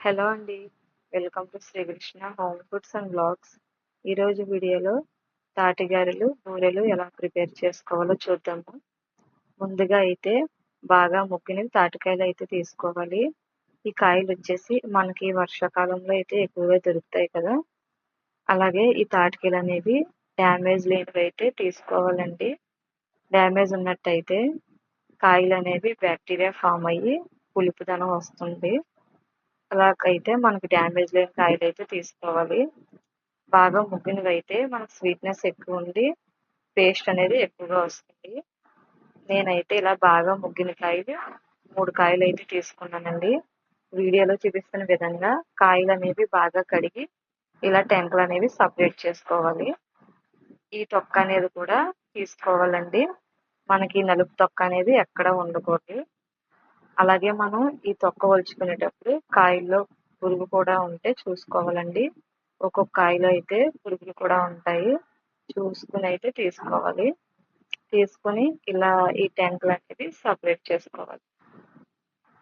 Hello అండి. Welcome to Srikrishna Home Foods and Vlogs. ఈరోజు వీడియోలో తాటిగారెలు, బూరెలు ఎలా ప్రిపేర్ చేసుకోవాలో చూద్దాము. ముందుగా అయితే బాగా ముగ్గినవి తాటికాయలు అయితే తీసుకోవాలి. ఈ కాయలు వచ్చేసి మనకి వర్షాకాలంలో అయితే ఎక్కువగా దొరుకుతాయి కదా. అలాగే ఈ తాటికాయలు అనేవి డ్యామేజ్ లేనివి అయితే తీసుకోవాలండి. డ్యామేజ్ ఉన్నట్టయితే కాయలు అనేవి బ్యాక్టీరియా ఫామ్ అయ్యి పులుపుదనం వస్తుంది. అలాగైతే మనకి డ్యామేజ్ లేని కాయలు అయితే తీసుకోవాలి. బాగా ముగ్గినవి అయితే మనకు స్వీట్నెస్ ఎక్కువ ఉండి పేస్ట్ అనేది ఎక్కువగా వస్తుంది. నేనైతే ఇలా బాగా ముగ్గిన కాయలు 3 కాయలు అయితే తీసుకున్నానండి. వీడియోలో చూపిస్తున్న విధంగా కాయలు అనేవి బాగా కడిగి ఇలా టెంకలు అనేవి సపరేట్ చేసుకోవాలి. ఈ తొక్క అనేది కూడా తీసుకోవాలండి. మనకి నలుపు తొక్క అనేది ఎక్కడ ఉండకూడదు. అలాగే మనం ఈ తొక్క ఒలుచుకునేటప్పుడు కాయల్లో పురుగు కూడా ఉంటే చూసుకోవాలండి. ఒక్కొక్క కాయలో అయితే పురుగులు కూడా ఉంటాయి. చూసుకుని అయితే తీసుకోవాలి. తీసుకొని ఇలా ఈ టెంకలు అనేది సపరేట్ చేసుకోవాలి.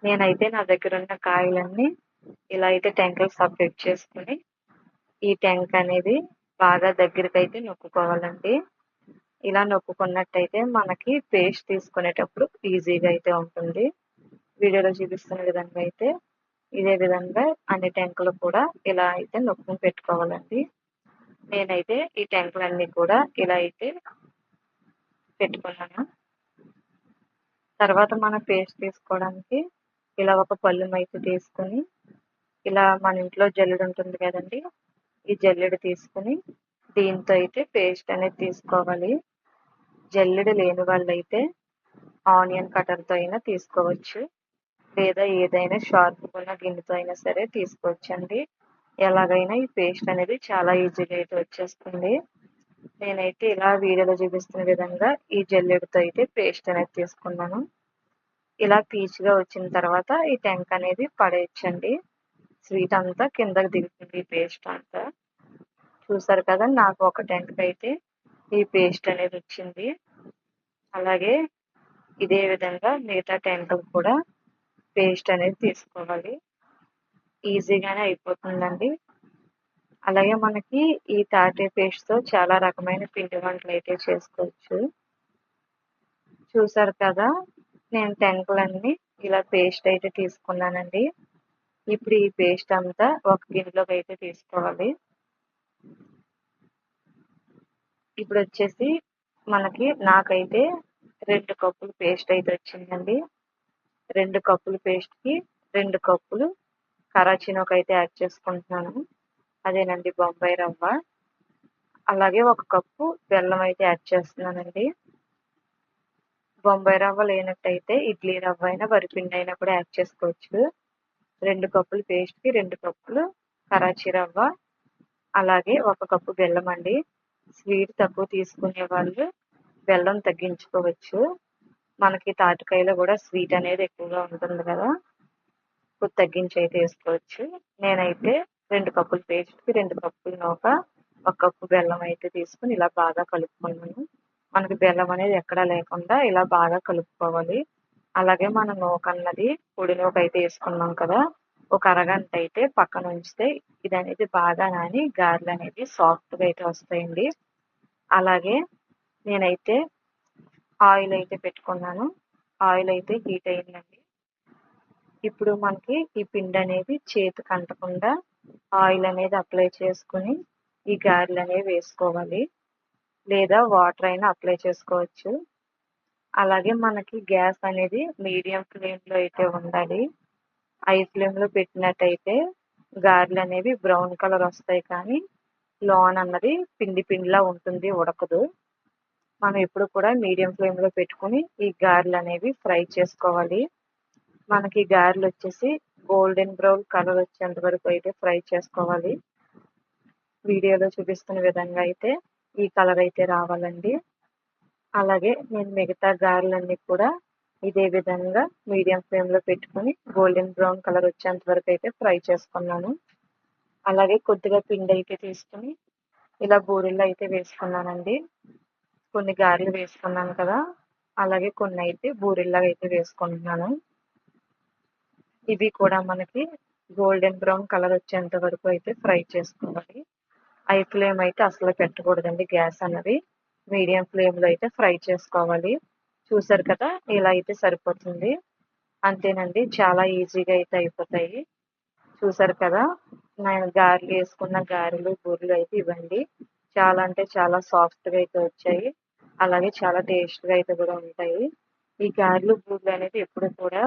నేనైతే నా దగ్గర ఉన్న కాయలన్నీ ఇలా అయితే టెంకలు సపరేట్ చేసుకుని ఈ టెంక అనేది బాగా దగ్గరికి అయితే నొక్కుకోవాలండి. ఇలా నొక్కుకున్నట్టయితే మనకి పేస్ట్ తీసుకునేటప్పుడు ఈజీగా అయితే ఉంటుంది. వీడియోలో చూపిస్తున్న విధంగా అయితే ఇదే విధంగా అన్ని టెంకులు కూడా ఇలా అయితే నొక్కుని పెట్టుకోవాలండి. నేనైతే ఈ టెంకులన్నీ కూడా ఇలా అయితే పెట్టుకున్నాను. తర్వాత మనం పేస్ట్ తీసుకోవడానికి ఇలా ఒక పళ్ళెం అయితే తీసుకుని ఇలా మన ఇంట్లో జల్లెడ ఉంటుంది కదండి, ఈ జల్లెడ తీసుకుని దీంతో అయితే పేస్ట్ అనేది తీసుకోవాలి. జల్లెడ లేని వాళ్ళైతే ఆనియన్ కటర్తో అయినా తీసుకోవచ్చు, లేదా ఏదైనా షార్ప్ ఉన్న గిన్నెతో అయినా సరే తీసుకోవచ్చండి. ఎలాగైనా ఈ పేస్ట్ అనేది చాలా ఈజీగా అయితే వచ్చేస్తుంది. నేనైతే ఇలా వీడియోలో చూపిస్తున్న విధంగా ఈ జల్లెడతో అయితే పేస్ట్ అనేది తీసుకున్నాను. ఇలా పీచుగా వచ్చిన తర్వాత ఈ టెంక అనేది పడేయచ్చండి. స్వీట్ అంతా కిందకి దిగుతుంది ఈ పేస్ట్ అంతా. చూసారు కదా, నాకు ఒక టెంక అయితే ఈ పేస్ట్ అనేది వచ్చింది. అలాగే ఇదే విధంగా మిగతా టెంకలు కూడా పేస్ట్ అనేది తీసుకోవాలి. ఈజీగానే అయిపోతుందండి. అలాగే మనకి ఈ తాటి పేస్ట్తో చాలా రకమైన పిండి వంటలు అయితే చేసుకోవచ్చు. చూసారు కదా, నేను టెంకలన్నీ ఇలా పేస్ట్ అయితే తీసుకున్నానండి. ఇప్పుడు ఈ పేస్ట్ అంతా ఒక గిన్నెలోకి అయితే తీసుకోవాలి. ఇప్పుడు వచ్చేసి నాకైతే 2 కప్పులు పేస్ట్ అయితే వచ్చిందండి. 2 కప్పుల పేస్ట్కి 2 కప్పులు కరాచీనోకి అయితే యాడ్ చేసుకుంటున్నాను. అదేనండి బొంబాయి రవ్వ. అలాగే 1 కప్పు బెల్లం అయితే యాడ్ చేస్తున్నానండి. బొంబాయి రవ్వ లేనట్టయితే ఇడ్లీ రవ్వ అయినా వరిపిండి అయినా కూడా యాడ్ చేసుకోవచ్చు. 2 కప్పుల పేస్ట్కి 2 కప్పులు కరాచీ రవ్వ, అలాగే 1 కప్పు బెల్లం అండి. స్వీట్ తక్కువ తీసుకునే వాళ్ళు బెల్లం తగ్గించుకోవచ్చు. మనకి తాటికాయలో కూడా స్వీట్ అనేది ఎక్కువగా ఉంటుంది కదా, కొద్ది తగ్గించి అయితే వేసుకోవచ్చు. నేనైతే 2 కప్పుల పేస్ట్కి 2 కప్పులు నూక, 1 కప్పు బెల్లం అయితే తీసుకుని ఇలా బాగా కలుపుకున్నాను. మనకి బెల్లం అనేది ఎక్కడా లేకుండా ఇలా బాగా కలుపుకోవాలి. అలాగే మనం నూక అన్నది పొడి నూక అయితే వేసుకున్నాం కదా, ఒక అరగంట అయితే పక్కన ఉంచితే ఇది అనేది బాగా నాని గారెలు అనేది సాఫ్ట్గా అయితే వస్తాయండి. అలాగే నేనైతే ఆయిల్ అయితే పెట్టుకున్నాను. ఆయిల్ అయితే హీట్ అయిందండి. ఇప్పుడు మనకి ఈ పిండి అనేది చేతికి అంటకుండా ఆయిల్ అనేది అప్లై చేసుకుని ఈ గారెలు అనేవి వేసుకోవాలి, లేదా వాటర్ అయినా అప్లై చేసుకోవచ్చు. అలాగే మనకి గ్యాస్ అనేది మీడియం ఫ్లేమ్లో అయితే ఉండాలి. హై ఫ్లేమ్లో పెట్టినట్టయితే గారెలు అనేవి బ్రౌన్ కలర్ వస్తాయి, కానీ లోన్ అన్నది పిండి పిండిలా ఉంటుంది, ఉడకదు. మనం ఎప్పుడు కూడా మీడియం ఫ్లేమ్లో పెట్టుకుని ఈ గారెలు అనేవి ఫ్రై చేసుకోవాలి. మనకి గారెలు వచ్చేసి గోల్డెన్ బ్రౌన్ కలర్ వచ్చేంత వరకు అయితే ఫ్రై చేసుకోవాలి. వీడియోలో చూపిస్తున్న విధంగా అయితే ఈ కలర్ అయితే రావాలండి. అలాగే నేను మిగతా గారెలన్నీ కూడా ఇదే విధంగా మీడియం ఫ్లేమ్లో పెట్టుకుని గోల్డెన్ బ్రౌన్ కలర్ వచ్చేంత వరకు అయితే ఫ్రై చేసుకున్నాను. అలాగే కొద్దిగా పిండి అయితే తీసుకుని ఇలా బూరెల్లో అయితే వేసుకున్నానండి. కొన్ని గారెలు వేసుకున్నాను కదా, అలాగే కొన్ని అయితే బూరెల్లాగా అయితే వేసుకుంటున్నాను. ఇవి కూడా మనకి గోల్డెన్ బ్రౌన్ కలర్ వచ్చేంత వరకు అయితే ఫ్రై చేసుకోవాలి. హై ఫ్లేమ్ అయితే అసలు పెట్టకూడదండి గ్యాస్ అన్నది. మీడియం ఫ్లేమ్లో అయితే ఫ్రై చేసుకోవాలి. చూసారు కదా, ఇలా అయితే సరిపోతుంది. అంతేనండి, చాలా ఈజీగా అయితే అయిపోతాయి. చూసారు కదా, నేను గారెలు వేసుకున్న గారెలు బూరెలు అయితే ఇవ్వండి. చాలా అంటే చాలా సాఫ్ట్గా అయితే వచ్చాయి. అలాగే చాలా టేస్ట్గా అయితే కూడా ఉంటాయి. ఈ గారెలు బూరెలు అనేది ఎప్పుడు కూడా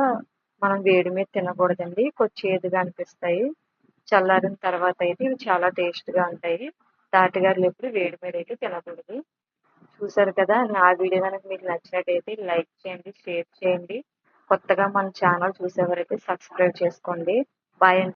మనం వేడి మీద తినకూడదండి, కొంచెం చేదుగా అనిపిస్తాయి. చల్లారిన తర్వాత అయితే ఇవి చాలా టేస్ట్గా ఉంటాయి. తాటిగారెలు ఎప్పుడు వేడి మీద అయితే తినకూడదు. చూసారు కదా, నా వీడియో కనుక మీకు నచ్చినట్టయితే లైక్ చేయండి, షేర్ చేయండి. కొత్తగా మన ఛానల్ చూసేవారైతే సబ్స్క్రైబ్ చేసుకోండి. బాయ్ అండి.